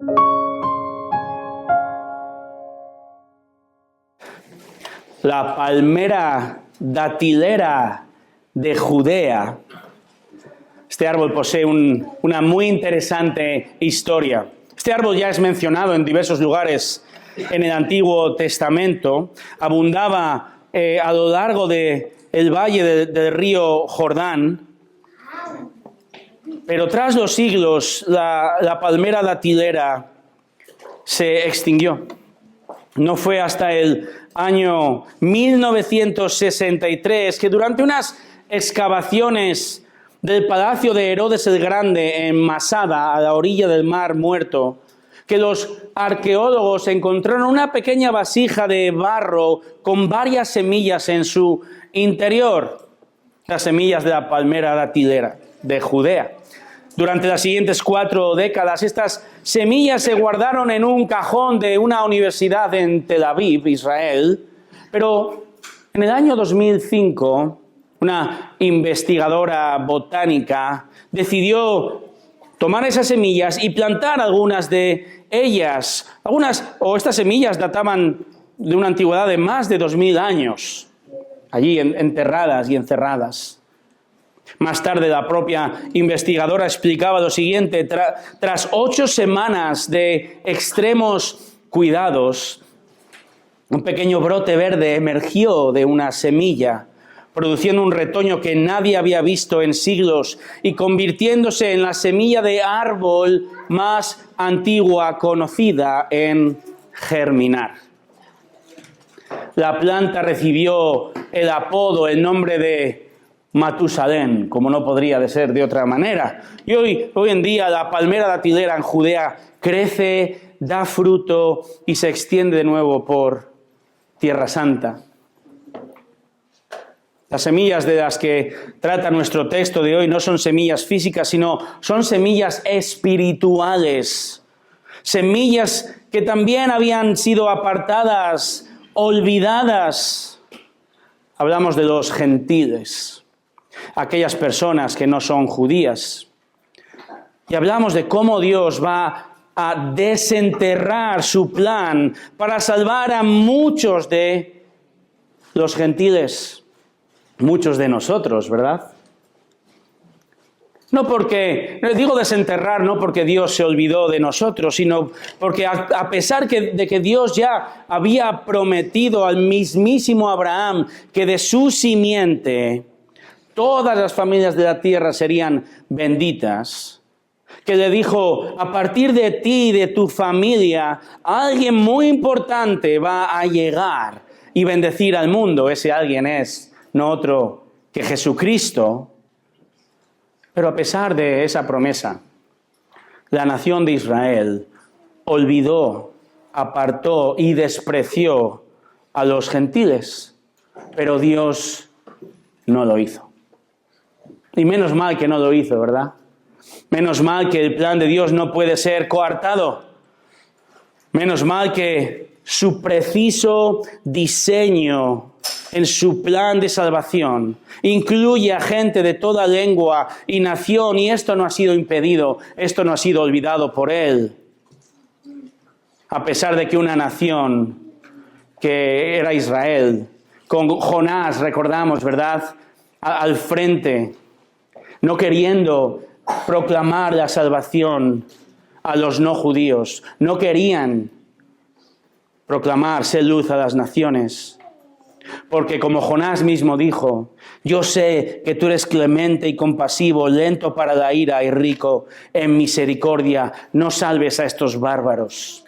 La palmera datilera de Judea. Este árbol posee una muy interesante historia. Este árbol ya es mencionado en diversos lugares en el Antiguo Testamento. Abundaba a lo largo del valle del río Jordán. Pero tras los siglos, la palmera datilera se extinguió. No fue hasta el año 1963 que durante unas excavaciones del palacio de Herodes el Grande en Masada, a la orilla del Mar Muerto, que los arqueólogos encontraron una pequeña vasija de barro con varias semillas en su interior, las semillas de la palmera datilera de Judea. Durante las siguientes 4 décadas, estas semillas se guardaron en un cajón de una universidad en Tel Aviv, Israel, pero en el año 2005, una investigadora botánica decidió tomar esas semillas y plantar algunas de ellas. Estas semillas databan de una antigüedad de más de 2000 años, allí enterradas y encerradas. Más tarde, la propia investigadora explicaba lo siguiente: tras 8 semanas de extremos cuidados, un pequeño brote verde emergió de una semilla, produciendo un retoño que nadie había visto en siglos y convirtiéndose en la semilla de árbol más antigua conocida en germinar. La planta recibió el apodo, el nombre de Matusalén, como no podría de ser de otra manera. Y hoy en día la palmera datilera en Judea crece, da fruto y se extiende de nuevo por Tierra Santa. Las semillas de las que trata nuestro texto de hoy no son semillas físicas, sino son semillas espirituales. Semillas que también habían sido apartadas, olvidadas. Hablamos de los gentiles, aquellas personas que no son judías. Y hablamos de cómo Dios va a desenterrar su plan para salvar a muchos de los gentiles, muchos de nosotros, ¿verdad? No porque, digo desenterrar, no porque Dios se olvidó de nosotros, sino porque a pesar de que Dios ya había prometido al mismísimo Abraham que de su simiente todas las familias de la tierra serían benditas, que le dijo: a partir de ti y de tu familia, alguien muy importante va a llegar y bendecir al mundo. Ese alguien es no otro que Jesucristo. Pero a pesar de esa promesa, la nación de Israel olvidó, apartó y despreció a los gentiles, pero Dios no lo hizo. Y menos mal que no lo hizo, ¿verdad? Menos mal que el plan de Dios no puede ser coartado. Menos mal que su preciso diseño en su plan de salvación incluye a gente de toda lengua y nación, y esto no ha sido impedido, esto no ha sido olvidado por Él. A pesar de que una nación que era Israel, con Jonás, recordamos, ¿verdad?, al frente, no queriendo proclamar la salvación a los no judíos, no querían proclamar ser luz a las naciones, porque como Jonás mismo dijo: yo sé que tú eres clemente y compasivo, lento para la ira y rico en misericordia, no salves a estos bárbaros.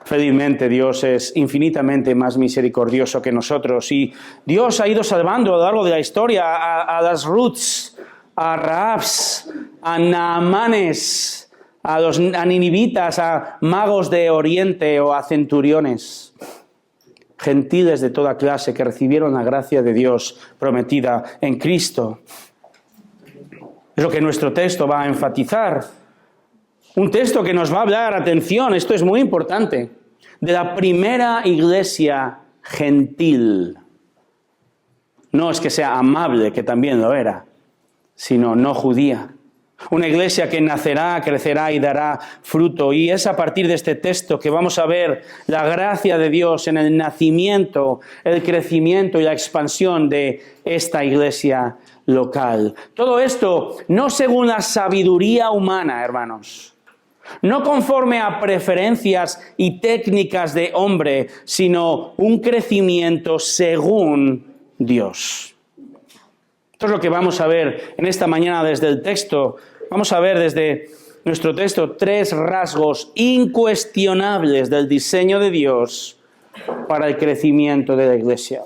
Felizmente Dios es infinitamente más misericordioso que nosotros, y Dios ha ido salvando a lo largo de la historia a las Ruths, a Rahabs, a Naamanes, a ninivitas, a magos de Oriente o a centuriones. Gentiles de toda clase que recibieron la gracia de Dios prometida en Cristo. Es lo que nuestro texto va a enfatizar. Un texto que nos va a hablar, atención, esto es muy importante, de la primera iglesia gentil. No es que sea amable, que también lo era, sino no judía. Una iglesia que nacerá, crecerá y dará fruto. Y es a partir de este texto que vamos a ver la gracia de Dios en el nacimiento, el crecimiento y la expansión de esta iglesia local. Todo esto no según la sabiduría humana, hermanos. No conforme a preferencias y técnicas de hombre, sino un crecimiento según Dios. Esto es lo que vamos a ver en esta mañana desde el texto. Vamos a ver desde nuestro texto 3 rasgos incuestionables del diseño de Dios para el crecimiento de la iglesia.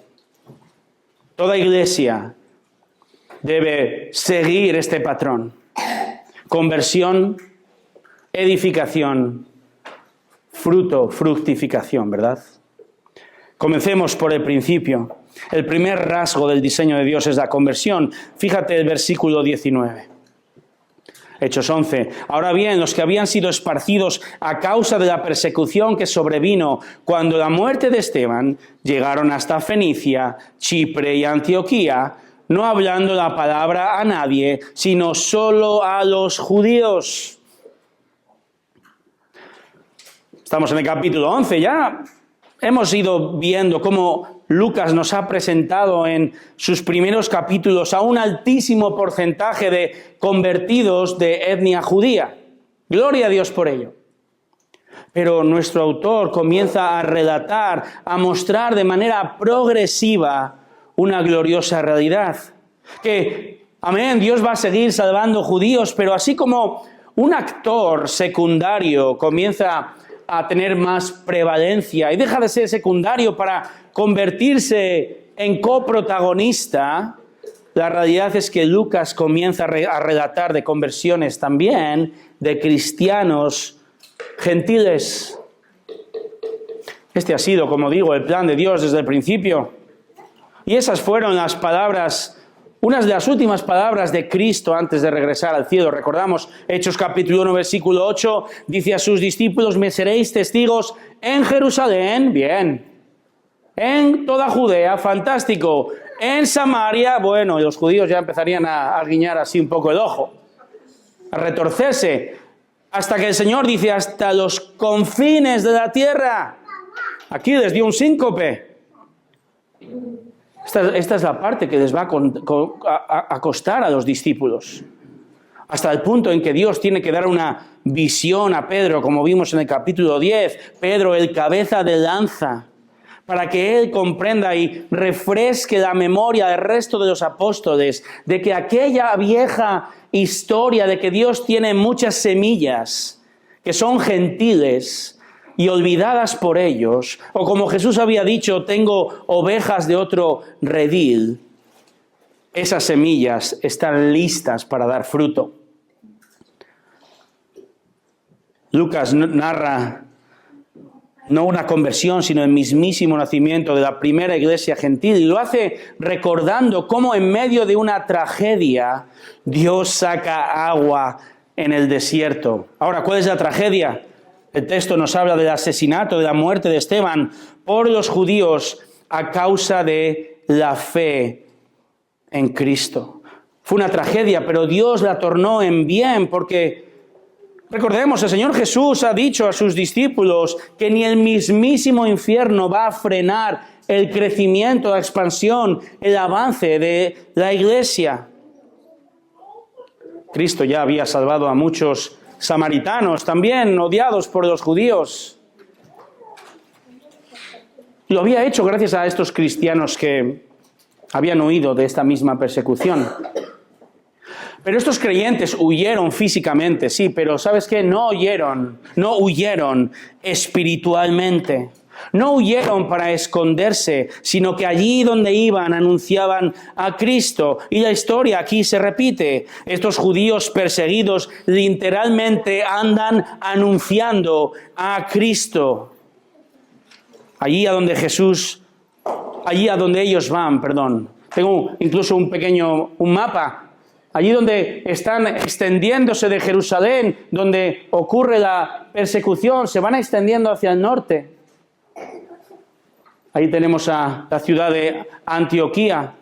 Toda iglesia debe seguir este patrón. Conversión, edificación, fruto, fructificación, ¿verdad? Comencemos por el principio. El primer rasgo del diseño de Dios es la conversión. Fíjate el versículo 19. Hechos 11. Ahora bien, los que habían sido esparcidos a causa de la persecución que sobrevino cuando la muerte de Esteban, llegaron hasta Fenicia, Chipre y Antioquía, no hablando la palabra a nadie, sino solo a los judíos. Estamos en el capítulo 11 ya. Hemos ido viendo cómo Lucas nos ha presentado en sus primeros capítulos a un altísimo porcentaje de convertidos de etnia judía. Gloria a Dios por ello. Pero nuestro autor comienza a relatar, a mostrar de manera progresiva una gloriosa realidad. Que, amén, Dios va a seguir salvando judíos, pero así como un actor secundario comienza a tener más prevalencia y deja de ser secundario para convertirse en coprotagonista, la realidad es que Lucas comienza a relatar de conversiones también de cristianos gentiles. Este ha sido, como digo, el plan de Dios desde el principio. Y esas fueron las palabras, unas de las últimas palabras de Cristo antes de regresar al cielo. Recordamos Hechos capítulo 1, versículo 8, dice a sus discípulos: me seréis testigos en Jerusalén, bien, en toda Judea, fantástico, en Samaria, bueno, y los judíos ya empezarían a guiñar así un poco el ojo, a retorcerse, hasta que el Señor dice hasta los confines de la tierra. Aquí les dio un síncope. Esta es la parte que les va a costar a los discípulos. Hasta el punto en que Dios tiene que dar una visión a Pedro, como vimos en el capítulo 10. Pedro, el cabeza de lanza, para que él comprenda y refresque la memoria del resto de los apóstoles de que aquella vieja historia de que Dios tiene muchas semillas que son gentiles y olvidadas por ellos, o como Jesús había dicho, tengo ovejas de otro redil, esas semillas están listas para dar fruto. Lucas narra no una conversión, sino el mismísimo nacimiento de la primera iglesia gentil, y lo hace recordando cómo en medio de una tragedia Dios saca agua en el desierto. Ahora, ¿cuál es la tragedia? El texto nos habla del asesinato, de la muerte de Esteban por los judíos a causa de la fe en Cristo. Fue una tragedia, pero Dios la tornó en bien, porque recordemos, el Señor Jesús ha dicho a sus discípulos que ni el mismísimo infierno va a frenar el crecimiento, la expansión, el avance de la iglesia. Cristo ya había salvado a muchos samaritanos, también odiados por los judíos. Lo había hecho gracias a estos cristianos que habían huido de esta misma persecución. Pero estos creyentes huyeron físicamente, sí, pero ¿sabes qué? No huyeron espiritualmente. No huyeron para esconderse, sino que allí donde iban anunciaban a Cristo. Y la historia aquí se repite. Estos judíos perseguidos literalmente andan anunciando a Cristo. Allí a donde ellos van, perdón. Tengo incluso un mapa. Allí donde están extendiéndose de Jerusalén, donde ocurre la persecución, se van extendiendo hacia el norte. Ahí tenemos a la ciudad de Antioquía,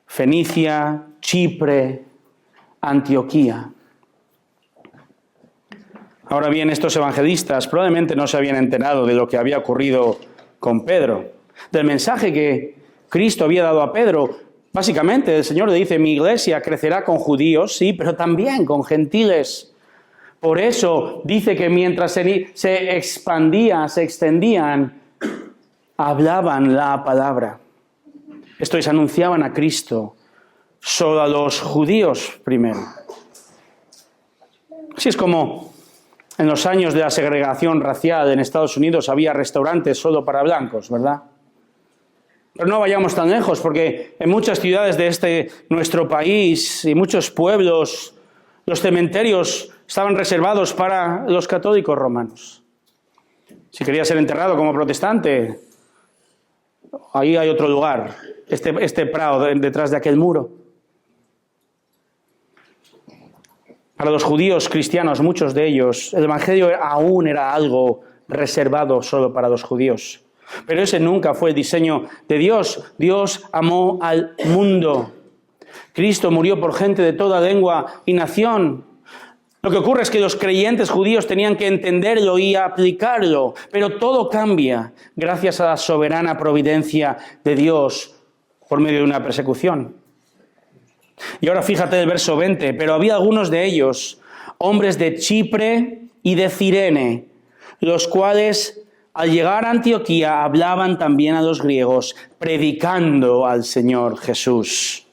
Fenicia, Chipre, Antioquía. Ahora bien, estos evangelistas probablemente no se habían enterado de lo que había ocurrido con Pedro, del mensaje que Cristo había dado a Pedro. Básicamente, el Señor le dice, mi iglesia crecerá con judíos, sí, pero también con gentiles. Por eso dice que mientras se extendían, hablaban la palabra. Esto es, anunciaban a Cristo, solo a los judíos primero. Así es como en los años de la segregación racial en Estados Unidos había restaurantes solo para blancos, ¿verdad? Pero no vayamos tan lejos, porque en muchas ciudades de nuestro país y muchos pueblos, los cementerios estaban reservados para los católicos romanos. Si querías ser enterrado como protestante, ahí hay otro lugar, este prado detrás de aquel muro. Para los judíos cristianos, muchos de ellos, el evangelio aún era algo reservado solo para los judíos. Pero ese nunca fue el diseño de Dios. Dios amó al mundo. Cristo murió por gente de toda lengua y nación. Lo que ocurre es que los creyentes judíos tenían que entenderlo y aplicarlo. Pero todo cambia gracias a la soberana providencia de Dios por medio de una persecución. Y ahora fíjate el verso 20. Pero había algunos de ellos, hombres de Chipre y de Cirene, los cuales al llegar a Antioquía hablaban también a los griegos, predicando al Señor Jesús.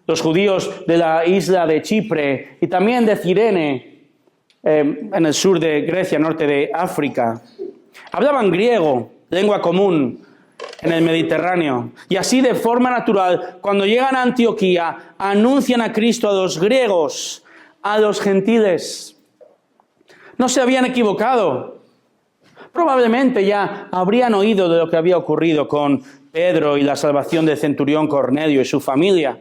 Los judíos de la isla de Chipre y también de Cirene, en el sur de Grecia, norte de África, hablaban griego, lengua común en el Mediterráneo. Y así de forma natural, cuando llegan a Antioquía, anuncian a Cristo a los griegos, a los gentiles. No se habían equivocado. Probablemente ya habrían oído de lo que había ocurrido con Pedro y la salvación del centurión Cornelio y su familia.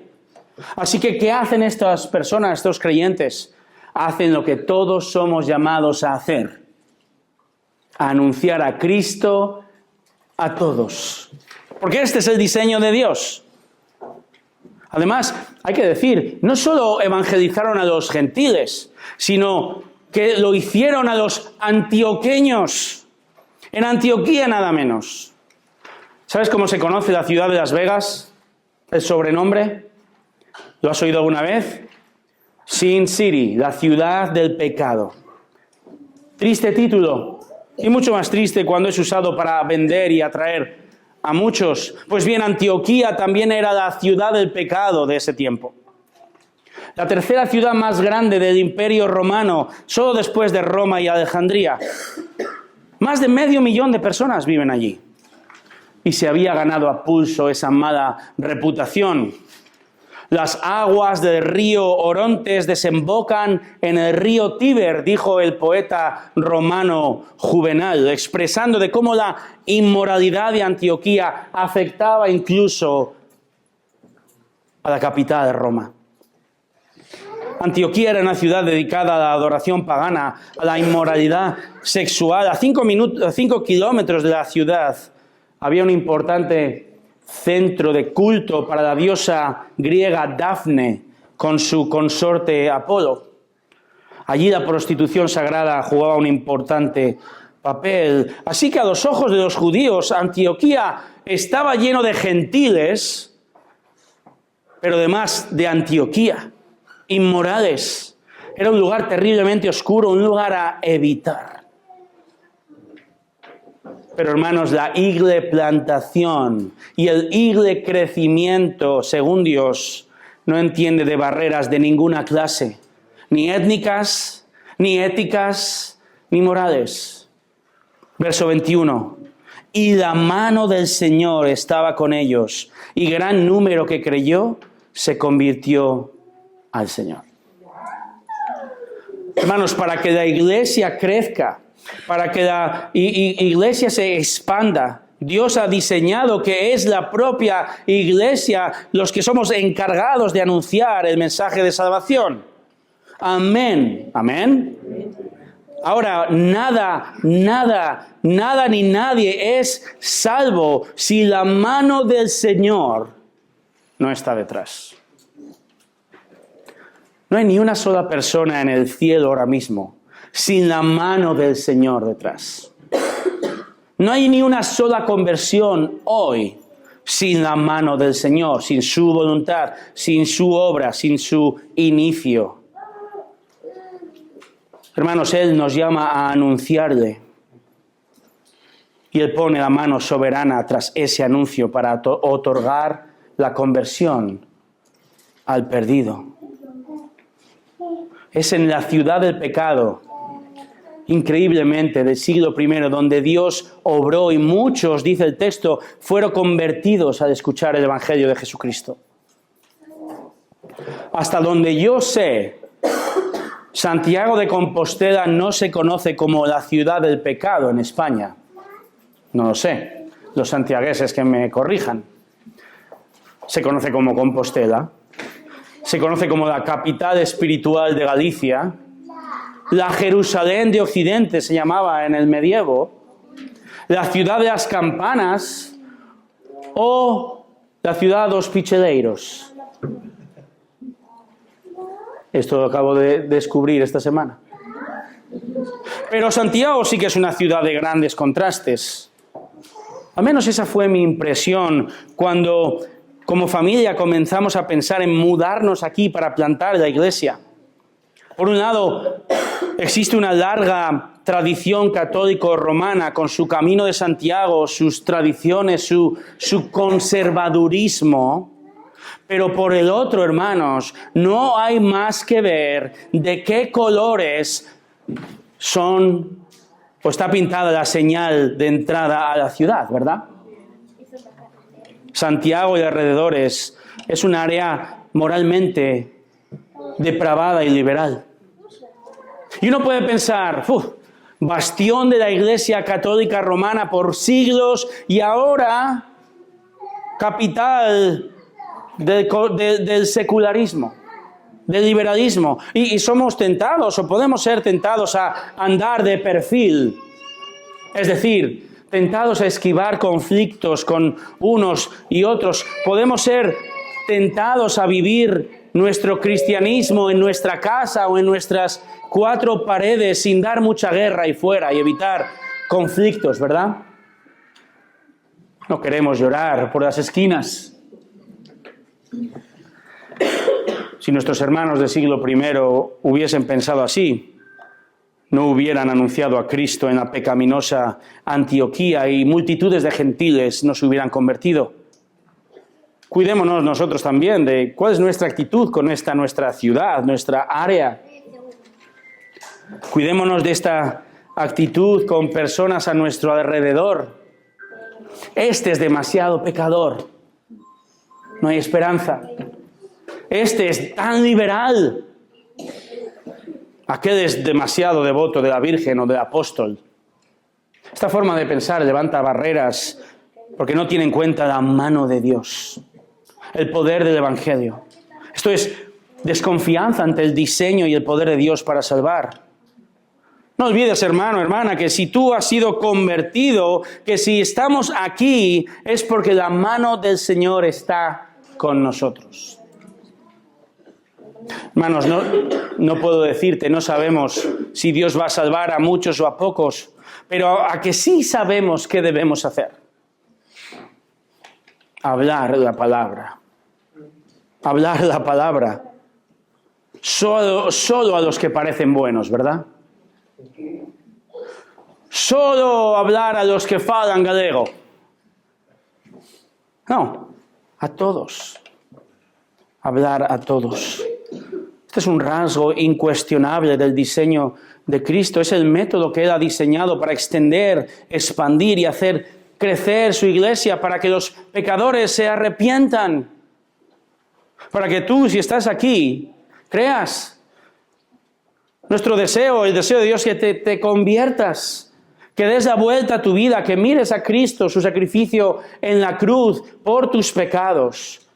Así que, ¿qué hacen estas personas, estos creyentes? Hacen lo que todos somos llamados a hacer. A anunciar a Cristo a todos. Porque este es el diseño de Dios. Además, hay que decir, no solo evangelizaron a los gentiles, sino que lo hicieron a los antioqueños. En Antioquía nada menos. ¿Sabes cómo se conoce la ciudad de Las Vegas? El sobrenombre. ¿Lo has oído alguna vez? Sin City, la ciudad del pecado. Triste título. Y mucho más triste cuando es usado para vender y atraer a muchos. Pues bien, Antioquía también era la ciudad del pecado de ese tiempo. La tercera ciudad más grande del Imperio Romano, solo después de Roma y Alejandría. Más de 500,000 de personas viven allí. Y se había ganado a pulso esa mala reputación. Las aguas del río Orontes desembocan en el río Tíber, dijo el poeta romano Juvenal, expresando de cómo la inmoralidad de Antioquía afectaba incluso a la capital de Roma. Antioquía era una ciudad dedicada a la adoración pagana, a la inmoralidad sexual. A 5 kilómetros de la ciudad había un importante centro de culto para la diosa griega Dafne con su consorte Apolo. Allí la prostitución sagrada jugaba un importante papel. Así que a los ojos de los judíos, Antioquía estaba lleno de gentiles, pero además de Antioquía, inmorales. Era un lugar terriblemente oscuro, un lugar a evitar. Pero hermanos, la igle plantación y el igle crecimiento, según Dios, no entiende de barreras de ninguna clase, ni étnicas, ni éticas, ni morales. Verso 21. Y la mano del Señor estaba con ellos, y gran número que creyó se convirtió al Señor. Hermanos, para que la iglesia crezca, para que la iglesia se expanda, Dios ha diseñado que es la propia iglesia los que somos encargados de anunciar el mensaje de salvación. Amén. Amén. Ahora, nada ni nadie es salvo si la mano del Señor no está detrás. No hay ni una sola persona en el cielo ahora mismo sin la mano del Señor detrás. No hay ni una sola conversión hoy sin la mano del Señor, sin su voluntad, sin su obra, sin su inicio. Hermanos, Él nos llama a anunciarle. Y Él pone la mano soberana tras ese anuncio para otorgar la conversión al perdido. Es en la ciudad del pecado, increíblemente, del siglo I, donde Dios obró y muchos, dice el texto, fueron convertidos al escuchar el Evangelio de Jesucristo. Hasta donde yo sé, Santiago de Compostela no se conoce como la ciudad del pecado en España. No lo sé, los santiagueses que me corrijan. Se conoce como Compostela, se conoce como la capital espiritual de Galicia, la Jerusalén de Occidente se llamaba en el medievo, la ciudad de las campanas o la ciudad de los picheleiros. Esto lo acabo de descubrir esta semana. Pero Santiago sí que es una ciudad de grandes contrastes. Al menos esa fue mi impresión cuando, como familia, comenzamos a pensar en mudarnos aquí para plantar la iglesia. Por un lado, existe una larga tradición católico-romana con su camino de Santiago, sus tradiciones, su conservadurismo. Pero por el otro, hermanos, no hay más que ver de qué colores son o está pintada la señal de entrada a la ciudad, ¿verdad? Santiago y alrededores es un área moralmente depravada y liberal. Y uno puede pensar, bastión de la Iglesia Católica Romana por siglos y ahora capital del secularismo, del liberalismo. Y somos tentados o podemos ser tentados a andar de perfil. Es decir, tentados a esquivar conflictos con unos y otros. Podemos ser tentados a vivir nuestro cristianismo en nuestra casa o en nuestras cuatro paredes sin dar mucha guerra ahí fuera y evitar conflictos, ¿verdad? No queremos llorar por las esquinas. Si nuestros hermanos del siglo I hubiesen pensado así, no hubieran anunciado a Cristo en la pecaminosa Antioquía y multitudes de gentiles no se hubieran convertido. Cuidémonos nosotros también de cuál es nuestra actitud con nuestra ciudad, nuestra área. Cuidémonos de esta actitud con personas a nuestro alrededor. Este es demasiado pecador. No hay esperanza. Este es tan liberal. Aquel es demasiado devoto de la Virgen o del apóstol. Esta forma de pensar levanta barreras porque no tiene en cuenta la mano de Dios, el poder del Evangelio. Esto es desconfianza ante el diseño y el poder de Dios para salvar. No olvides, hermano, hermana, que si tú has sido convertido, que si estamos aquí, es porque la mano del Señor está con nosotros. Hermanos, no puedo decirte, no sabemos si Dios va a salvar a muchos o a pocos, pero a que sí sabemos qué debemos hacer. Hablar la palabra. Hablar la palabra. Solo a los que parecen buenos, ¿verdad? Solo hablar a los que falan galego. No, a todos. Hablar a todos. Este es un rasgo incuestionable del diseño de Cristo. Es el método que Él ha diseñado para extender, expandir y hacer crecer su iglesia, para que los pecadores se arrepientan. Para que tú, si estás aquí, creas. Nuestro deseo, el deseo de Dios, que te conviertas, que des la vuelta a tu vida, que mires a Cristo, su sacrificio en la cruz por tus pecados.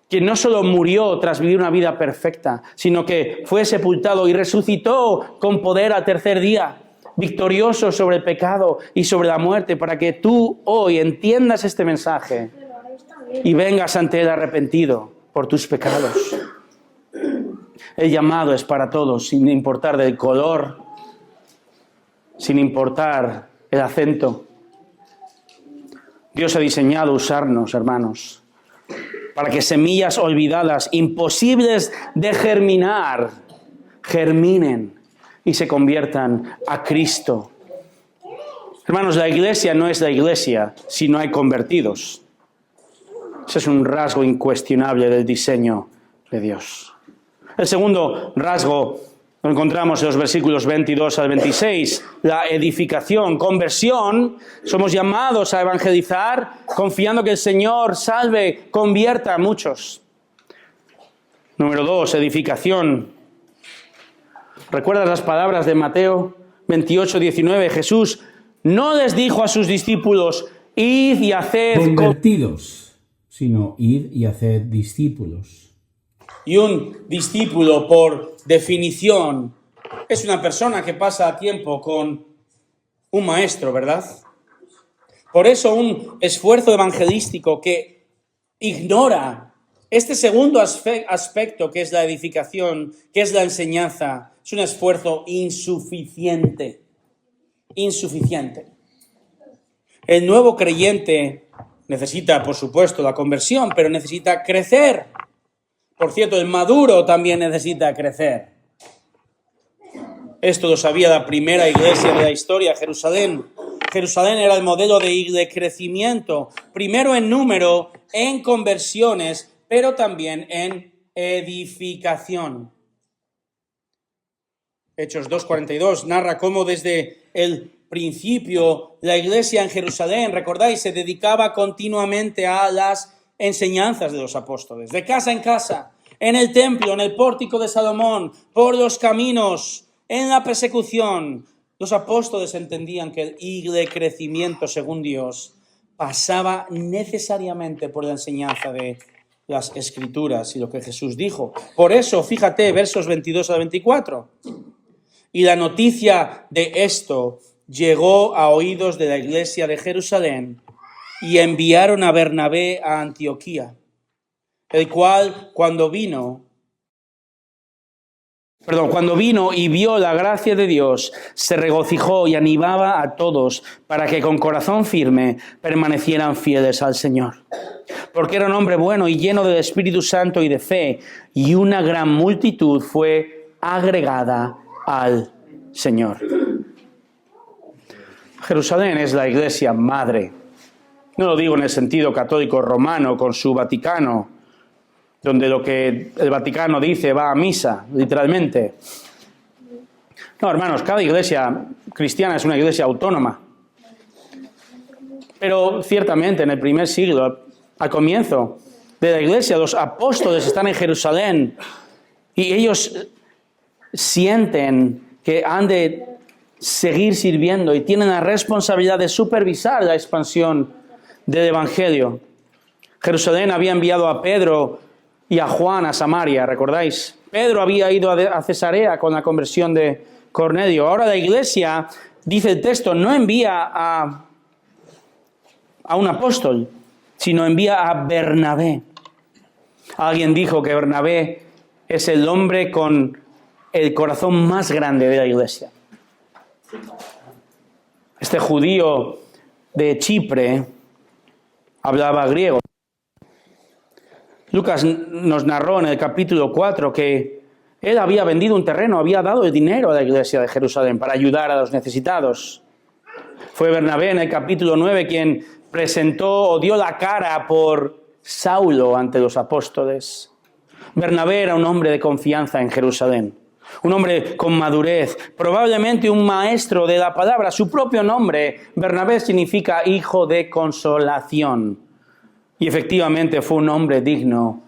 Que no solo murió tras vivir una vida perfecta, sino que fue sepultado y resucitó con poder al tercer día, victorioso sobre el pecado y sobre la muerte, para que tú hoy entiendas este mensaje y vengas ante Él arrepentido por tus pecados. El llamado es para todos, sin importar del color, sin importar el acento. Dios ha diseñado usarnos, hermanos, para que semillas olvidadas, imposibles de germinar, germinen y se conviertan a Cristo. Hermanos, la iglesia no es la iglesia si no hay convertidos. Ese es un rasgo incuestionable del diseño de Dios. El segundo rasgo lo encontramos en los versículos 22 al 26, la edificación, conversión. Somos llamados a evangelizar confiando que el Señor salve, convierta a muchos. Número 2, edificación. ¿Recuerdas las palabras de Mateo 28, 19? Jesús no les dijo a sus discípulos, id y haced convertidos, sino id y haced discípulos. Y un discípulo, por definición, es una persona que pasa tiempo con un maestro, ¿verdad? Por eso un esfuerzo evangelístico que ignora este segundo aspecto, que es la edificación, que es la enseñanza, es un esfuerzo insuficiente. Insuficiente. El nuevo creyente necesita, por supuesto, la conversión, pero necesita crecer. Por cierto, el maduro también necesita crecer. Esto lo sabía la primera iglesia de la historia, Jerusalén. Jerusalén era el modelo de crecimiento, primero en número, en conversiones, pero también en edificación. Hechos 2:42 narra cómo desde el principio la iglesia en Jerusalén, recordáis, se dedicaba continuamente a las enseñanzas de los apóstoles, de casa en casa, en el templo, en el pórtico de Salomón, por los caminos, en la persecución. Los apóstoles entendían que el crecimiento según Dios pasaba necesariamente por la enseñanza de las Escrituras y lo que Jesús dijo. Por eso, fíjate, versos 22 al 24. Y la noticia de esto llegó a oídos de la iglesia de Jerusalén y enviaron a Bernabé a Antioquía, el cual cuando vino y vio la gracia de Dios, se regocijó y animaba a todos para que con corazón firme permanecieran fieles al Señor. Porque era un hombre bueno y lleno del Espíritu Santo y de fe, y una gran multitud fue agregada al Señor. Jerusalén es la iglesia madre. No lo digo en el sentido católico romano con su Vaticano, donde lo que el Vaticano dice va a misa, literalmente. No, hermanos, cada iglesia cristiana es una iglesia autónoma. Pero ciertamente en el primer siglo, al comienzo de la iglesia, los apóstoles están en Jerusalén y ellos sienten que han de seguir sirviendo y tienen la responsabilidad de supervisar la expansión del Evangelio. Jerusalén había enviado a Pedro y a Juan a Samaria, ¿recordáis? Pedro había ido a Cesarea con la conversión de Cornelio. Ahora la iglesia, dice el texto, no envía a un apóstol, sino envía a Bernabé. Alguien dijo que Bernabé es el hombre con el corazón más grande de la iglesia. Este judío de Chipre hablaba griego. Lucas nos narró en el capítulo 4 que él había vendido un terreno, había dado el dinero a la iglesia de Jerusalén para ayudar a los necesitados. Fue Bernabé en el capítulo 9 quien presentó o dio la cara por Saulo ante los apóstoles. Bernabé era un hombre de confianza en Jerusalén, un hombre con madurez, probablemente un maestro de la palabra. Su propio nombre, Bernabé, significa hijo de consolación. Y efectivamente fue un hombre digno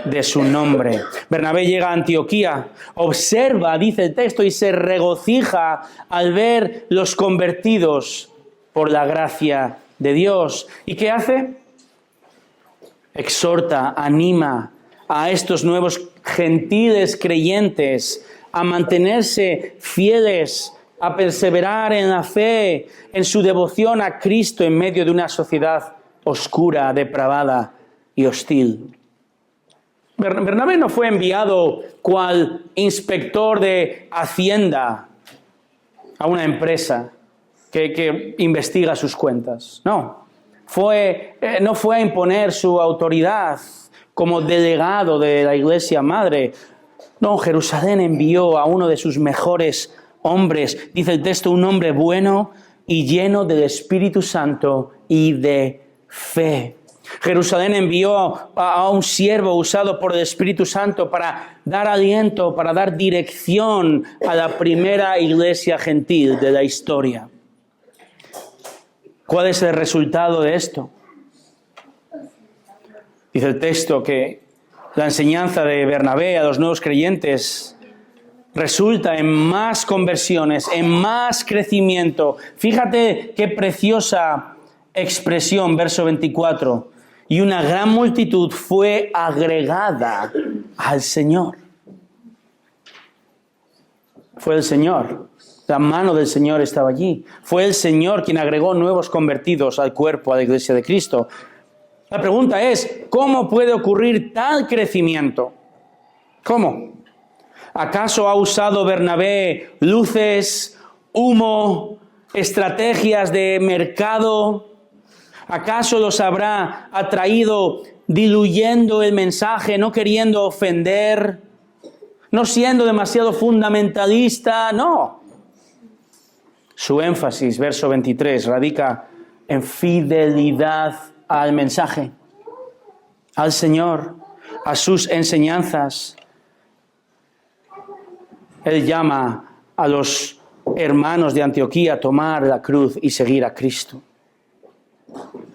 de su nombre. Bernabé llega a Antioquía, observa, dice el texto, y se regocija al ver los convertidos por la gracia de Dios. ¿Y qué hace? Exhorta, anima a estos nuevos gentiles creyentes a mantenerse fieles, a perseverar en la fe, en su devoción a Cristo en medio de una sociedad oscura, depravada y hostil. Bernabé no fue enviado cual inspector de Hacienda a una empresa que investiga sus cuentas. No fue a imponer su autoridad como delegado de la iglesia madre. No, Jerusalén envió a uno de sus mejores hombres, dice el texto, un hombre bueno y lleno del Espíritu Santo y de fe. Jerusalén envió a un siervo usado por el Espíritu Santo para dar aliento, para dar dirección a la primera iglesia gentil de la historia. ¿Cuál es el resultado de esto? Dice el texto que la enseñanza de Bernabé a los nuevos creyentes resulta en más conversiones, en más crecimiento. Fíjate qué preciosa expresión, verso 24. Y una gran multitud fue agregada al Señor. Fue el Señor. La mano del Señor estaba allí. Fue el Señor quien agregó nuevos convertidos al cuerpo, a la iglesia de Cristo. La pregunta es, ¿cómo puede ocurrir tal crecimiento? ¿Cómo? ¿Acaso ha usado Bernabé luces, humo, estrategias de mercado? ¿Acaso los habrá atraído diluyendo el mensaje, no queriendo ofender, no siendo demasiado fundamentalista? No. Su énfasis, verso 23, radica en fidelidad al mensaje, al Señor, a sus enseñanzas. Él llama a los hermanos de Antioquía a tomar la cruz y seguir a Cristo.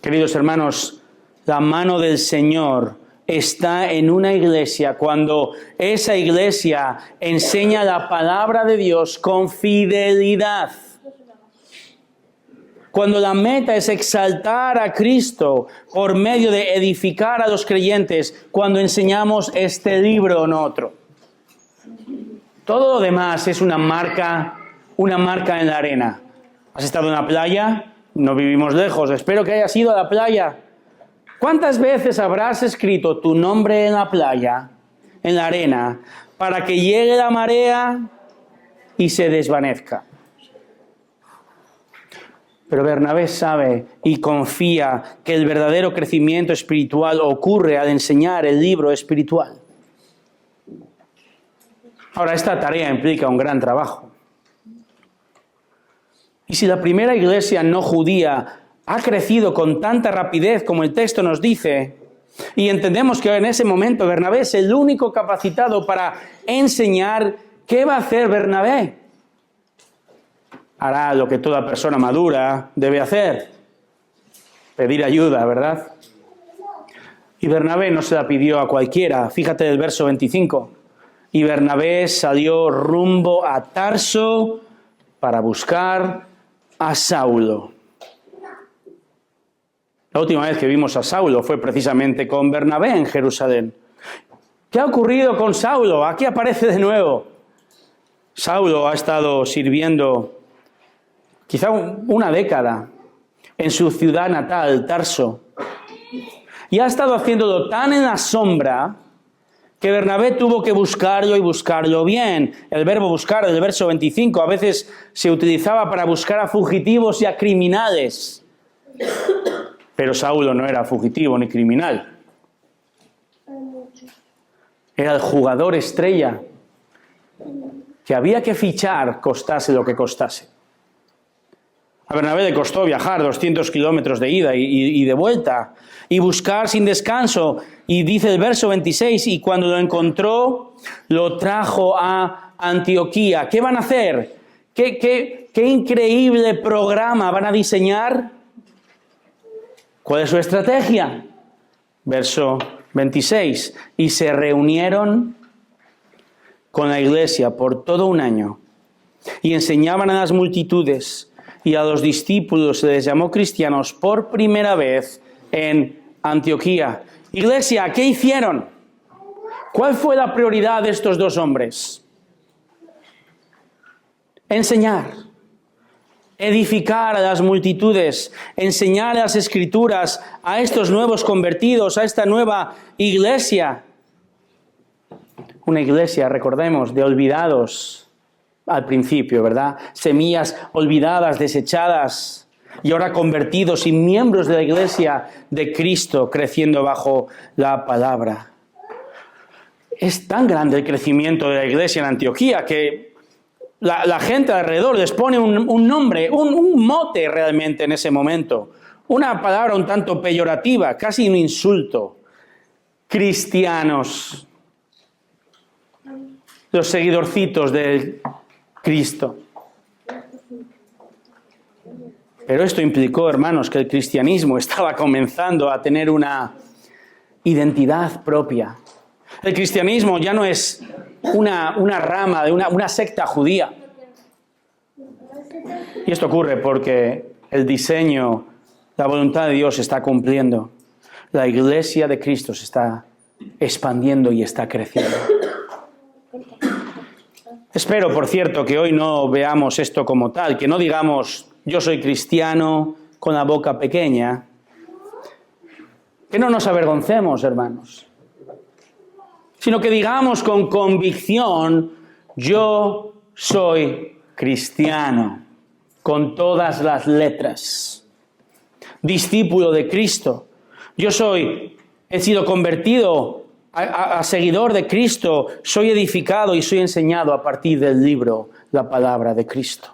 Queridos hermanos, la mano del Señor está en una iglesia cuando esa iglesia enseña la palabra de Dios con fidelidad. Cuando la meta es exaltar a Cristo por medio de edificar a los creyentes, cuando enseñamos este libro o no otro. Todo lo demás es una marca en la arena. ¿Has estado en la playa? No vivimos lejos. Espero que hayas ido a la playa. ¿Cuántas veces habrás escrito tu nombre en la playa, en la arena, para que llegue la marea y se desvanezca? Pero Bernabé sabe y confía que el verdadero crecimiento espiritual ocurre al enseñar el libro espiritual. Ahora, esta tarea implica un gran trabajo. Y si la primera iglesia no judía ha crecido con tanta rapidez como el texto nos dice, y entendemos que en ese momento Bernabé es el único capacitado para enseñar, ¿qué va a hacer Bernabé? Hará lo que toda persona madura debe hacer, pedir ayuda, ¿verdad? Y Bernabé no se la pidió a cualquiera. Fíjate el verso 25. Y Bernabé salió rumbo a Tarso para buscar a Saulo. La última vez que vimos a Saulo fue precisamente con Bernabé en Jerusalén. ¿Qué ha ocurrido con Saulo? Aquí aparece de nuevo. Saulo ha estado sirviendo quizá una década en su ciudad natal, Tarso. Y ha estado haciéndolo tan en la sombra que Bernabé tuvo que buscarlo y buscarlo bien. El verbo buscar, del verso 25, a veces se utilizaba para buscar a fugitivos y a criminales. Pero Saulo no era fugitivo ni criminal. Era el jugador estrella que había que fichar, costase lo que costase. A Bernabé le costó viajar 200 kilómetros de ida y de vuelta y buscar sin descanso. Y dice el verso 26, y cuando lo encontró, lo trajo a Antioquía. ¿Qué van a hacer? ¿Qué increíble programa van a diseñar? ¿Cuál es su estrategia? Verso 26. Y se reunieron con la iglesia por todo un año y enseñaban a las multitudes, y a los discípulos se les llamó cristianos por primera vez en Antioquía. Iglesia, ¿qué hicieron? ¿Cuál fue la prioridad de estos dos hombres? Enseñar, edificar a las multitudes, enseñar las Escrituras a estos nuevos convertidos, a esta nueva iglesia. Una iglesia, recordemos, de olvidados al principio, ¿verdad? Semillas olvidadas, desechadas, y ahora convertidos y miembros de la iglesia de Cristo, creciendo bajo la palabra. Es tan grande el crecimiento de la iglesia en Antioquía que la gente alrededor les pone un nombre, un mote realmente en ese momento. Una palabra un tanto peyorativa, casi un insulto. Cristianos. Los seguidorcitos de Cristo. Pero esto implicó, hermanos, que el cristianismo estaba comenzando a tener una identidad propia. El cristianismo ya no es una rama de una secta judía. Y esto ocurre porque el diseño, la voluntad de Dios se está cumpliendo. La iglesia de Cristo se está expandiendo y está creciendo. Espero, por cierto, que hoy no veamos esto como tal, que no digamos, yo soy cristiano con la boca pequeña. Que no nos avergoncemos, hermanos, sino que digamos con convicción, yo soy cristiano, con todas las letras, discípulo de Cristo. He sido convertido a seguidor de Cristo, soy edificado y soy enseñado a partir del libro, la palabra de Cristo.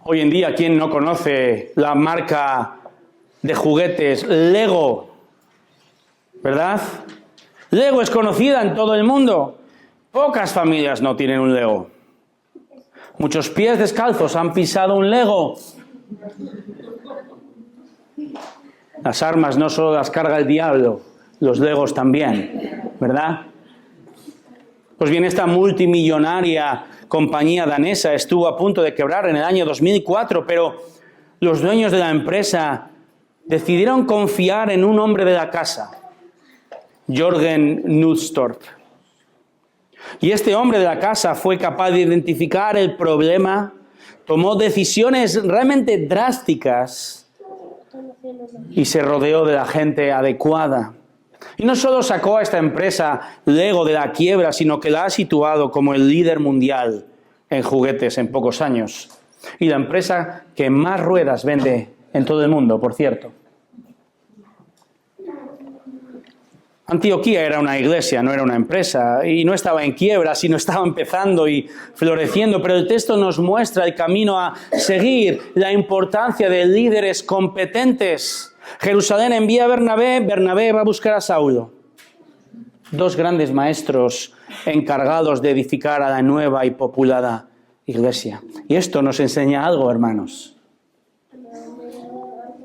Hoy en día, ¿quién no conoce la marca de juguetes Lego? ¿Verdad? Lego es conocida en todo el mundo. Pocas familias no tienen un Lego. Muchos pies descalzos han pisado un Lego. Las armas no solo las carga el diablo, los Legos también, ¿verdad? Pues bien, esta multimillonaria compañía danesa estuvo a punto de quebrar en el año 2004, pero los dueños de la empresa decidieron confiar en un hombre de la casa, Jürgen Nussdorf. Y este hombre de la casa fue capaz de identificar el problema, tomó decisiones realmente drásticas y se rodeó de la gente adecuada. Y no solo sacó a esta empresa Lego de la quiebra, sino que la ha situado como el líder mundial en juguetes en pocos años. Y la empresa que más ruedas vende en todo el mundo, por cierto. Antioquía era una iglesia, no era una empresa, y no estaba en quiebra, sino estaba empezando y floreciendo, pero el texto nos muestra el camino a seguir, la importancia de líderes competentes. Jerusalén envía a Bernabé, Bernabé va a buscar a Saulo. Dos grandes maestros encargados de edificar a la nueva y populada iglesia. Y esto nos enseña algo, hermanos.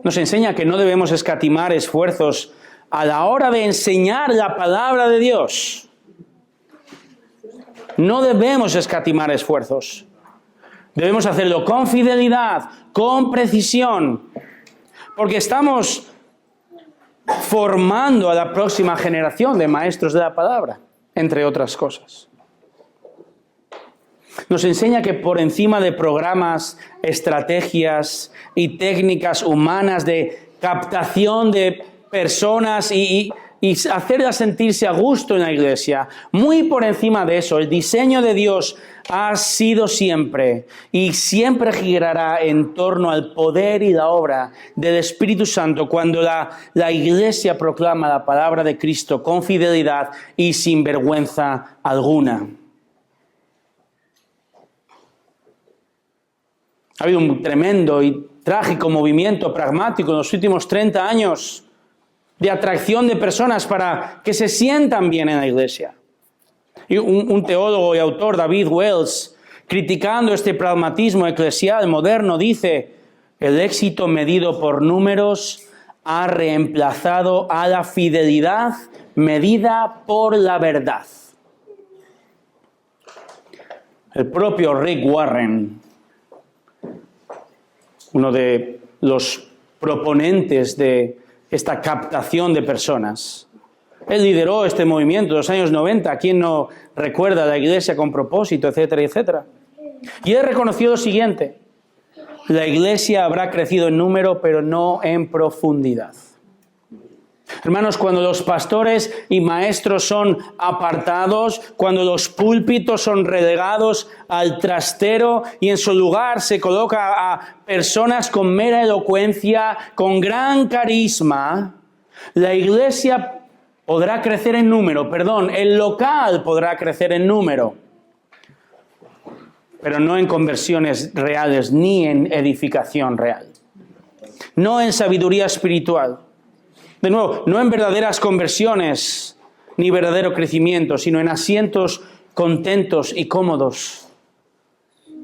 Nos enseña que no debemos escatimar esfuerzos a la hora de enseñar la palabra de Dios. No debemos escatimar esfuerzos. Debemos hacerlo con fidelidad, con precisión, porque estamos formando a la próxima generación de maestros de la palabra, entre otras cosas. Nos enseña que por encima de programas, estrategias y técnicas humanas de captación de personas y hacerlas sentirse a gusto en la iglesia, muy por encima de eso, el diseño de Dios ha sido siempre y siempre girará en torno al poder y la obra del Espíritu Santo cuando la iglesia proclama la palabra de Cristo con fidelidad y sin vergüenza alguna. Ha habido un tremendo y trágico movimiento pragmático en los últimos 30 años de atracción de personas para que se sientan bien en la iglesia. Y un teólogo y autor, David Wells, criticando este pragmatismo eclesial moderno, dice: el éxito medido por números ha reemplazado a la fidelidad medida por la verdad. El propio Rick Warren, uno de los proponentes de esta captación de personas, él lideró este movimiento en los años 90. ¿Quién no recuerda la iglesia con propósito, etcétera, etcétera? Y él reconoció lo siguiente: la iglesia habrá crecido en número, pero no en profundidad. Hermanos, cuando los pastores y maestros son apartados, cuando los púlpitos son relegados al trastero y en su lugar se coloca a personas con mera elocuencia, con gran carisma, la iglesia podrá crecer en número, el local podrá crecer en número, pero no en conversiones reales ni en edificación real, no en sabiduría espiritual. De nuevo, no en verdaderas conversiones ni verdadero crecimiento, sino en asientos contentos y cómodos,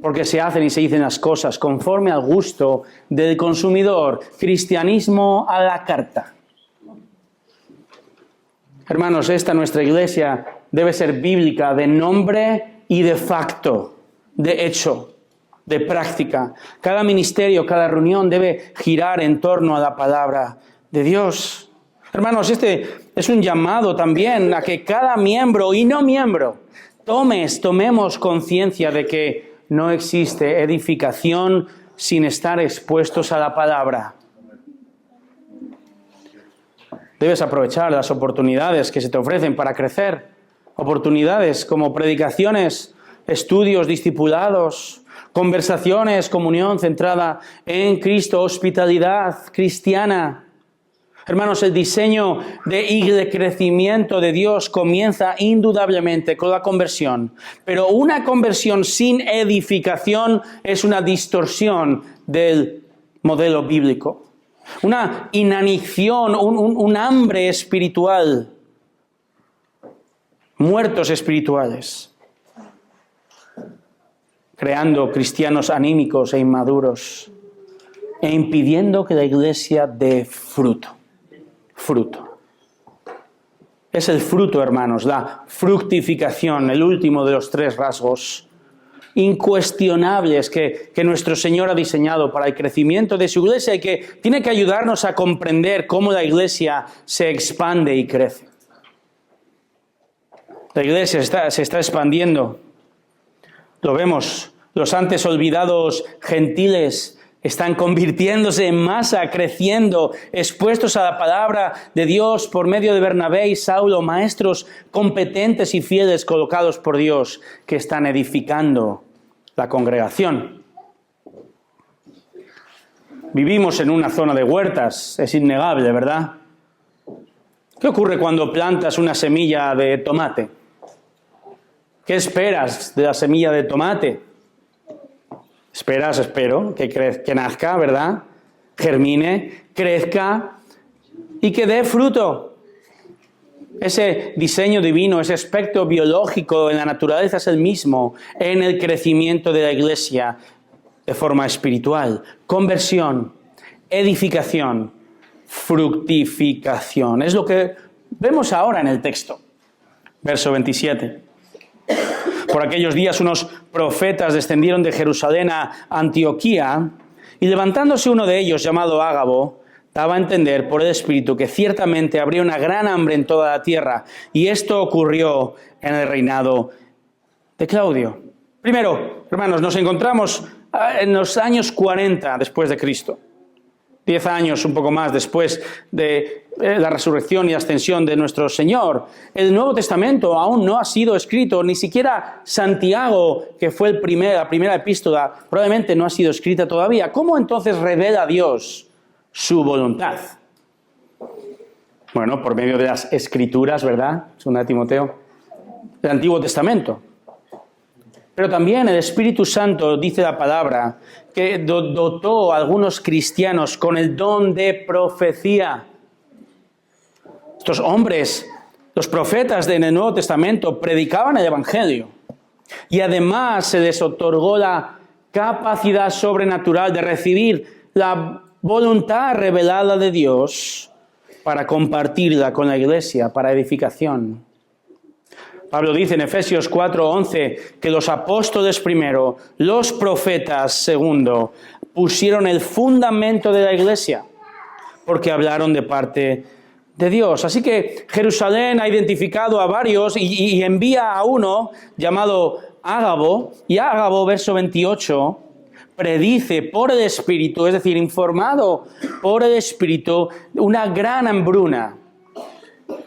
porque se hacen y se dicen las cosas conforme al gusto del consumidor. Cristianismo a la carta. Hermanos, nuestra iglesia debe ser bíblica de nombre y de facto, de hecho, de práctica. Cada ministerio, cada reunión debe girar en torno a la palabra de Dios. Hermanos, es un llamado también a que cada miembro y no miembro tomemos conciencia de que no existe edificación sin estar expuestos a la palabra. Debes aprovechar las oportunidades que se te ofrecen para crecer. Oportunidades como predicaciones, estudios, discipulados, conversaciones, comunión centrada en Cristo, hospitalidad cristiana. Hermanos, el diseño de crecimiento de Dios comienza indudablemente con la conversión, pero una conversión sin edificación es una distorsión del modelo bíblico, una inanición, un hambre espiritual, muertos espirituales, creando cristianos anímicos e inmaduros e impidiendo que la iglesia dé fruto. Es el fruto, hermanos, la fructificación, el último de los tres rasgos incuestionables que nuestro Señor ha diseñado para el crecimiento de su iglesia y que tiene que ayudarnos a comprender cómo la iglesia se expande y crece. La iglesia se está expandiendo. Lo vemos, los antes olvidados gentiles están convirtiéndose en masa, creciendo, expuestos a la palabra de Dios por medio de Bernabé y Saulo, maestros competentes y fieles colocados por Dios que están edificando la congregación. Vivimos en una zona de huertas, es innegable, ¿verdad? ¿Qué ocurre cuando plantas una semilla de tomate? ¿Qué esperas de la semilla de tomate? Espero que nazca, ¿verdad? Germine, crezca y que dé fruto. Ese diseño divino, ese aspecto biológico en la naturaleza es el mismo en el crecimiento de la iglesia de forma espiritual. Conversión, edificación, fructificación. Es lo que vemos ahora en el texto. Verso 27. Por aquellos días unos profetas descendieron de Jerusalén a Antioquía y levantándose uno de ellos llamado Ágabo, daba a entender por el Espíritu que ciertamente habría una gran hambre en toda la tierra y esto ocurrió en el reinado de Claudio. Primero, hermanos, nos encontramos en los años 40 después de Cristo. 10 años, un poco más después de la resurrección y ascensión de nuestro Señor. El Nuevo Testamento aún no ha sido escrito, ni siquiera Santiago, que fue la primera epístola, probablemente no ha sido escrita todavía. ¿Cómo entonces revela Dios su voluntad? Bueno, por medio de las Escrituras, ¿verdad? Segunda de Timoteo, del Antiguo Testamento. Pero también el Espíritu Santo, dice la palabra, que dotó a algunos cristianos con el don de profecía. Estos hombres, los profetas en el Nuevo Testamento, predicaban el Evangelio. Y además se les otorgó la capacidad sobrenatural de recibir la voluntad revelada de Dios para compartirla con la iglesia, para edificación. Pablo dice en Efesios 4:11 que los apóstoles primero, los profetas segundo, pusieron el fundamento de la iglesia porque hablaron de parte de Dios. Así que Jerusalén ha identificado a varios y envía a uno llamado Ágabo, y Ágabo, verso 28, predice por el Espíritu, es decir, informado por el Espíritu, una gran hambruna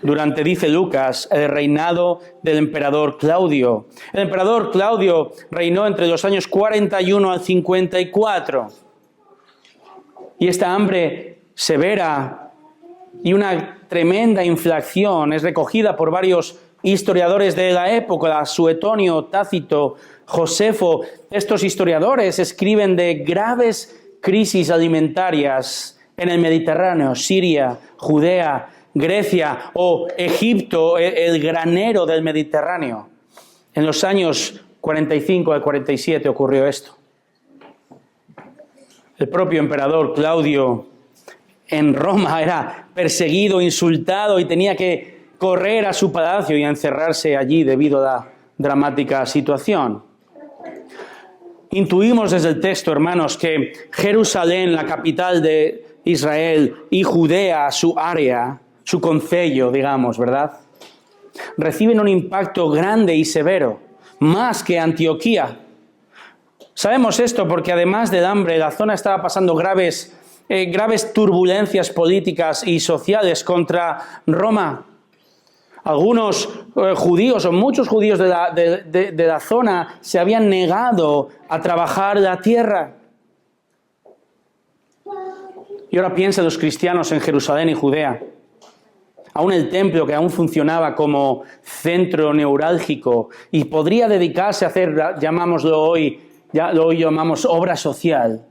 durante, dice Lucas, el reinado del emperador Claudio. El emperador Claudio reinó entre los años 41 al 54. Y esta hambre severa y una tremenda inflación es recogida por varios historiadores de la época, Suetonio, Tácito, Josefo. Estos historiadores escriben de graves crisis alimentarias en el Mediterráneo, Siria, Judea, Grecia o Egipto, el granero del Mediterráneo. En los años 45 al 47 ocurrió esto. El propio emperador Claudio en Roma era perseguido, insultado y tenía que correr a su palacio y encerrarse allí debido a la dramática situación. Intuimos desde el texto, hermanos, que Jerusalén, la capital de Israel, y Judea, su área, su concello, digamos, ¿verdad?, reciben un impacto grande y severo, más que Antioquía. Sabemos esto porque además del hambre, la zona estaba pasando graves turbulencias políticas y sociales contra Roma. Algunos judíos o muchos judíos de la zona se habían negado a trabajar la tierra. Y ahora piensa los cristianos en Jerusalén y Judea. Aún el templo, que aún funcionaba como centro neurálgico y podría dedicarse a hacer, llamámoslo hoy llamamos obra social.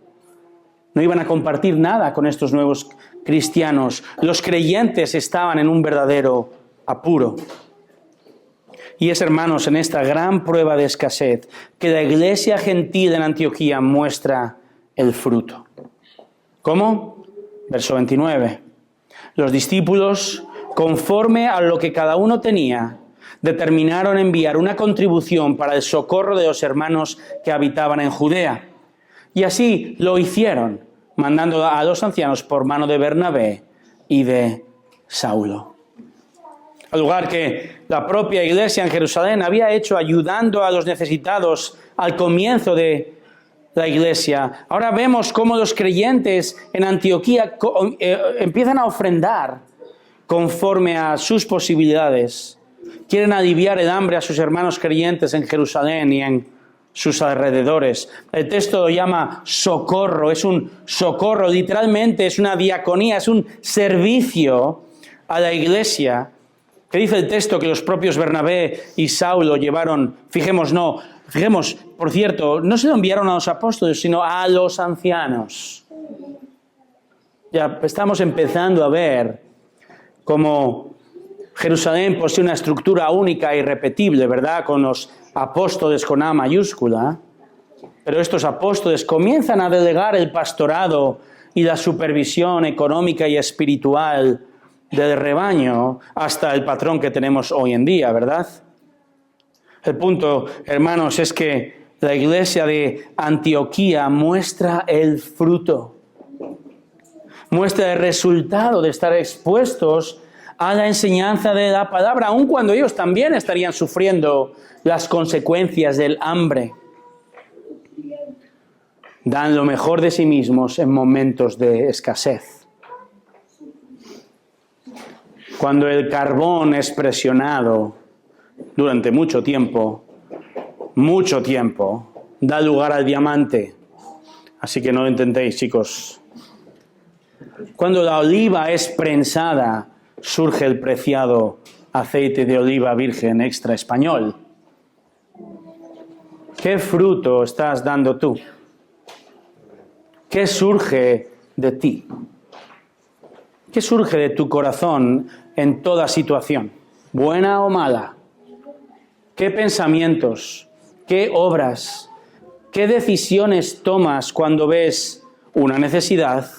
No iban a compartir nada con estos nuevos cristianos. Los creyentes estaban en un verdadero apuro. Y es, hermanos, en esta gran prueba de escasez que la iglesia gentil en Antioquía muestra el fruto. ¿Cómo? Verso 29. Los discípulos, conforme a lo que cada uno tenía, determinaron enviar una contribución para el socorro de los hermanos que habitaban en Judea. Y así lo hicieron, mandando a los ancianos por mano de Bernabé y de Saulo. Al lugar que la propia iglesia en Jerusalén había hecho ayudando a los necesitados al comienzo de la iglesia. Ahora vemos cómo los creyentes en Antioquía empiezan a ofrendar conforme a sus posibilidades. Quieren aliviar el hambre a sus hermanos creyentes en Jerusalén y en sus alrededores. El texto lo llama socorro, es un socorro, literalmente es una diaconía, es un servicio a la iglesia. ¿Qué dice el texto? Que los propios Bernabé y Saulo llevaron, fijemos, por cierto, no se lo enviaron a los apóstoles, sino a los ancianos. Ya estamos empezando a ver cómo Jerusalén posee una estructura única e irrepetible, ¿verdad? Con los apóstoles con A mayúscula. Pero estos apóstoles comienzan a delegar el pastorado y la supervisión económica y espiritual del rebaño hasta el patrón que tenemos hoy en día, ¿verdad? El punto, hermanos, es que la iglesia de Antioquía muestra el fruto, muestra el resultado de estar expuestos a la enseñanza de la palabra, aun cuando ellos también estarían sufriendo las consecuencias del hambre. Dan lo mejor de sí mismos en momentos de escasez. Cuando el carbón es presionado durante mucho tiempo, da lugar al diamante. Así que no lo intentéis, chicos. Cuando la oliva es prensada, surge el preciado aceite de oliva virgen extra español. ¿Qué fruto estás dando tú? ¿Qué surge de ti? ¿Qué surge de tu corazón en toda situación, buena o mala? ¿Qué pensamientos, qué obras, qué decisiones tomas cuando ves una necesidad,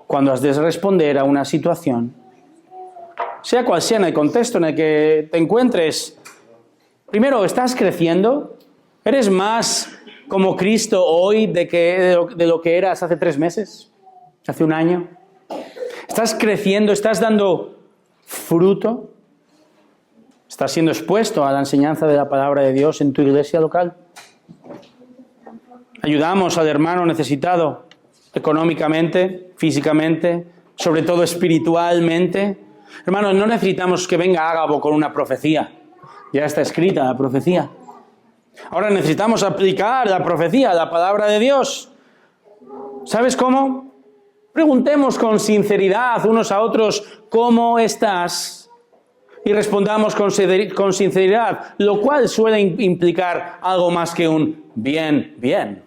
cuando has de responder a una situación? Sea cual sea en el contexto en el que te encuentres, primero, ¿estás creciendo? ¿Eres más como Cristo hoy de lo que eras hace 3 meses? ¿Hace 1 año? ¿Estás creciendo? ¿Estás dando fruto? ¿Estás siendo expuesto a la enseñanza de la palabra de Dios en tu iglesia local? ¿Ayudamos al hermano necesitado económicamente, físicamente, sobre todo espiritualmente? Hermanos, no necesitamos que venga Ágabo con una profecía. Ya está escrita la profecía. Ahora necesitamos aplicar la profecía, la palabra de Dios. ¿Sabes cómo? Preguntemos con sinceridad unos a otros, ¿cómo estás? Y respondamos con sinceridad, lo cual suele implicar algo más que un bien, bien.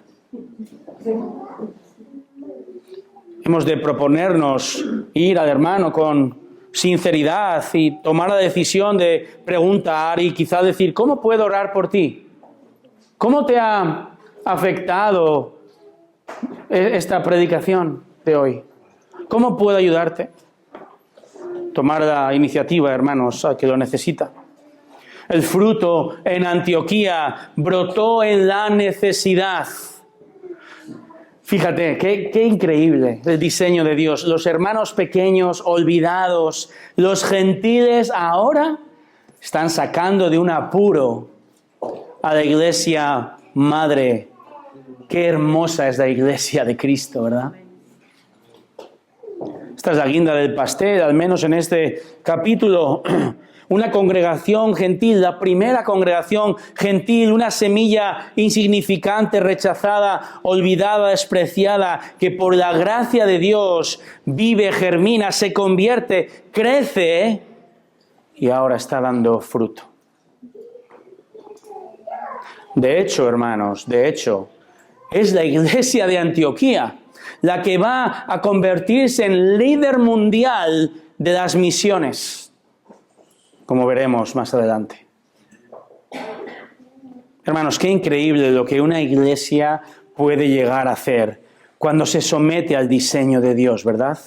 Hemos de proponernos ir al hermano con sinceridad y tomar la decisión de preguntar y quizá decir, ¿cómo puedo orar por ti? ¿Cómo te ha afectado esta predicación de hoy? ¿Cómo puedo ayudarte? Tomar la iniciativa, hermanos, al que lo necesita. El fruto en Antioquía brotó en la necesidad. Fíjate, qué increíble el diseño de Dios. Los hermanos pequeños, olvidados, los gentiles ahora están sacando de un apuro a la iglesia madre. Qué hermosa es la iglesia de Cristo, ¿verdad? Esta es la guinda del pastel, al menos en este capítulo. Una congregación gentil, la primera congregación gentil, una semilla insignificante, rechazada, olvidada, despreciada, que por la gracia de Dios vive, germina, se convierte, crece y ahora está dando fruto. De hecho, hermanos, es la iglesia de Antioquía la que va a convertirse en líder mundial de las misiones, como veremos más adelante. Hermanos, qué increíble lo que una iglesia puede llegar a hacer cuando se somete al diseño de Dios, ¿verdad?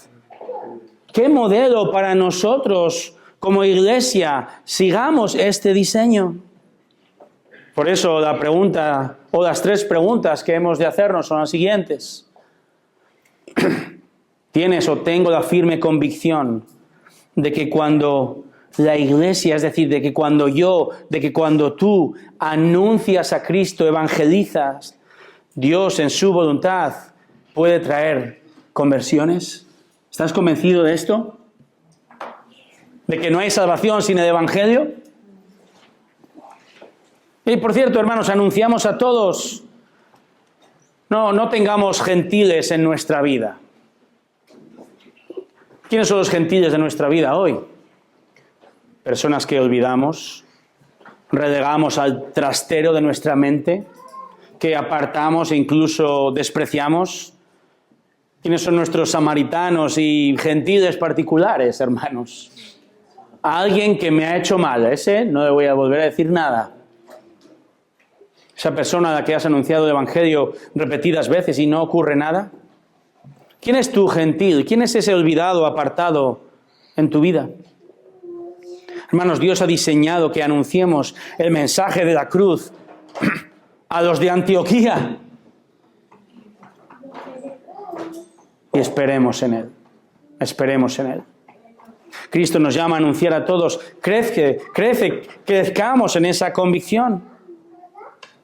¿Qué modelo para nosotros como iglesia? Sigamos este diseño. Por eso la pregunta, o las tres preguntas que hemos de hacernos son las siguientes. ¿Tienes o tengo la firme convicción de que cuando la iglesia, es decir, de que cuando tú anuncias a Cristo, evangelizas, Dios en su voluntad puede traer conversiones? ¿Estás convencido de esto? ¿De que no hay salvación sin el evangelio? Y por cierto, hermanos, anunciamos a todos, no tengamos gentiles en nuestra vida. ¿Quiénes son los gentiles de nuestra vida hoy? Personas que olvidamos, relegamos al trastero de nuestra mente, que apartamos e incluso despreciamos. ¿Quiénes son nuestros samaritanos y gentiles particulares, hermanos? A alguien que me ha hecho mal, a ese no le voy a volver a decir nada. Esa persona a la que has anunciado el evangelio repetidas veces y no ocurre nada. ¿Quién es tu gentil? ¿Quién es ese olvidado, apartado en tu vida? Hermanos, Dios ha diseñado que anunciemos el mensaje de la cruz a los de Antioquía. Y esperemos en Él. Esperemos en Él. Cristo nos llama a anunciar a todos. Crezcamos en esa convicción.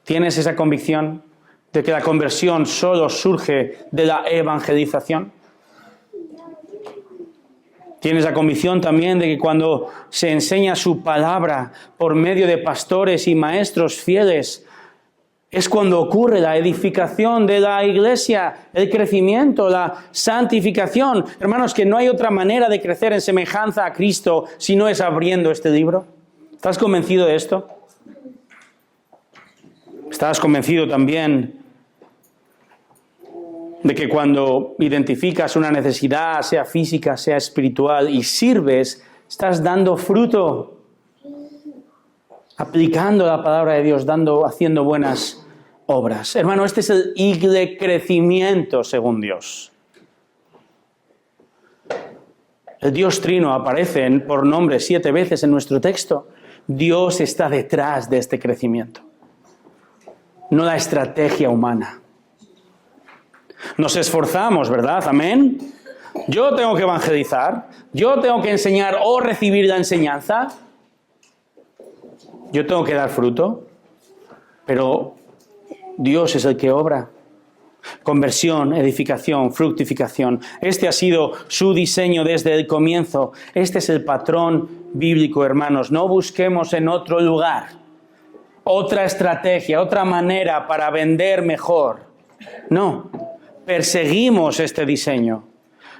¿Tienes esa convicción de que la conversión solo surge de la evangelización? ¿Tienes la convicción también de que cuando se enseña su palabra por medio de pastores y maestros fieles, es cuando ocurre la edificación de la iglesia, el crecimiento, la santificación? Hermanos, que no hay otra manera de crecer en semejanza a Cristo si no es abriendo este libro. ¿Estás convencido de esto? ¿Estás convencido también de que cuando identificas una necesidad, sea física, sea espiritual, y sirves, estás dando fruto, aplicando la palabra de Dios, haciendo buenas obras? Hermano, este es el crecimiento según Dios. El Dios Trino aparece por nombre 7 veces en nuestro texto. Dios está detrás de este crecimiento, no la estrategia humana. Nos esforzamos, ¿verdad? Amén. Yo tengo que evangelizar, yo tengo que enseñar o recibir la enseñanza, yo tengo que dar fruto, pero Dios es el que obra. Conversión, edificación, fructificación. Este ha sido su diseño desde el comienzo. Este es el patrón bíblico, hermanos. No busquemos en otro lugar otra estrategia, otra manera para vender mejor. No, perseguimos este diseño.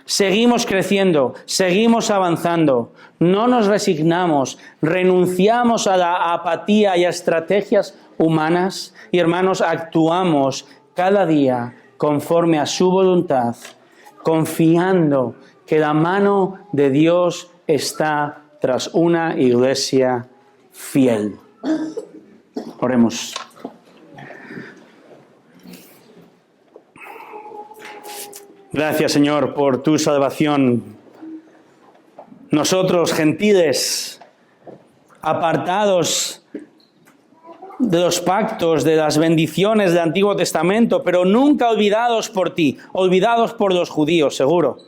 Seguimos creciendo, seguimos avanzando. No nos resignamos, renunciamos a la apatía y a estrategias humanas. Y hermanos, actuamos cada día conforme a su voluntad, confiando que la mano de Dios está tras una iglesia fiel. Oremos. Gracias, Señor, por tu salvación. Nosotros, gentiles, apartados de los pactos, de las bendiciones del Antiguo Testamento, pero nunca olvidados por ti, olvidados por los judíos, seguro,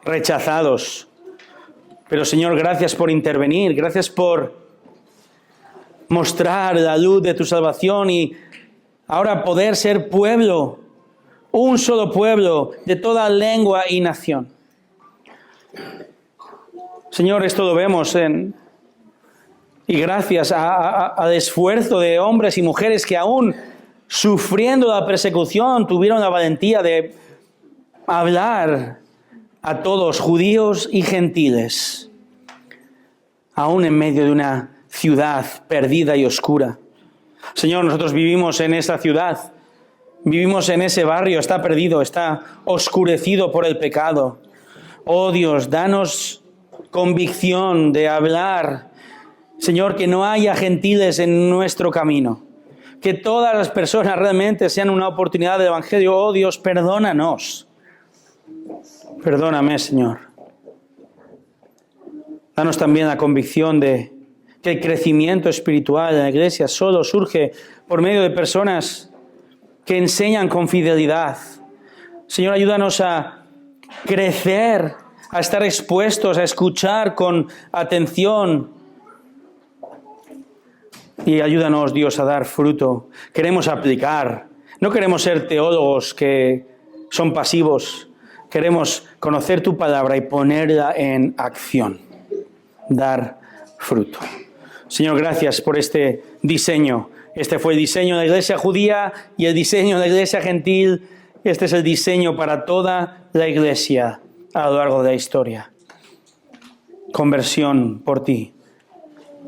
rechazados. Pero, Señor, gracias por intervenir, gracias por mostrar la luz de tu salvación y ahora poder ser pueblo, un solo pueblo de toda lengua y nación. Señor, esto lo vemos y gracias al esfuerzo de hombres y mujeres que aún sufriendo la persecución tuvieron la valentía de hablar a todos, judíos y gentiles, aún en medio de una ciudad perdida y oscura. Señor, nosotros vivimos en esa ciudad, vivimos en ese barrio, está perdido, está oscurecido por el pecado. Oh Dios, danos convicción de hablar, Señor, que no haya gentiles en nuestro camino, que todas las personas realmente sean una oportunidad del Evangelio. Oh Dios, perdónanos. Perdóname, Señor. Danos también la convicción de que el crecimiento espiritual en la iglesia solo surge por medio de personas que enseñan con fidelidad. Señor, ayúdanos a crecer, a estar expuestos, a escuchar con atención. Y ayúdanos, Dios, a dar fruto. Queremos aplicar. No queremos ser teólogos que son pasivos. Queremos conocer tu palabra y ponerla en acción. Dar fruto. Señor, gracias por este diseño. Este fue el diseño de la iglesia judía y el diseño de la iglesia gentil. Este es el diseño para toda la iglesia a lo largo de la historia. Conversión por ti.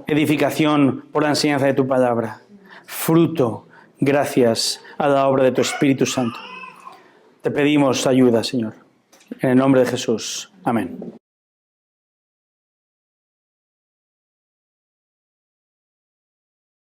Edificación por la enseñanza de tu palabra. Fruto gracias a la obra de tu Espíritu Santo. Te pedimos ayuda, Señor. En el nombre de Jesús. Amén.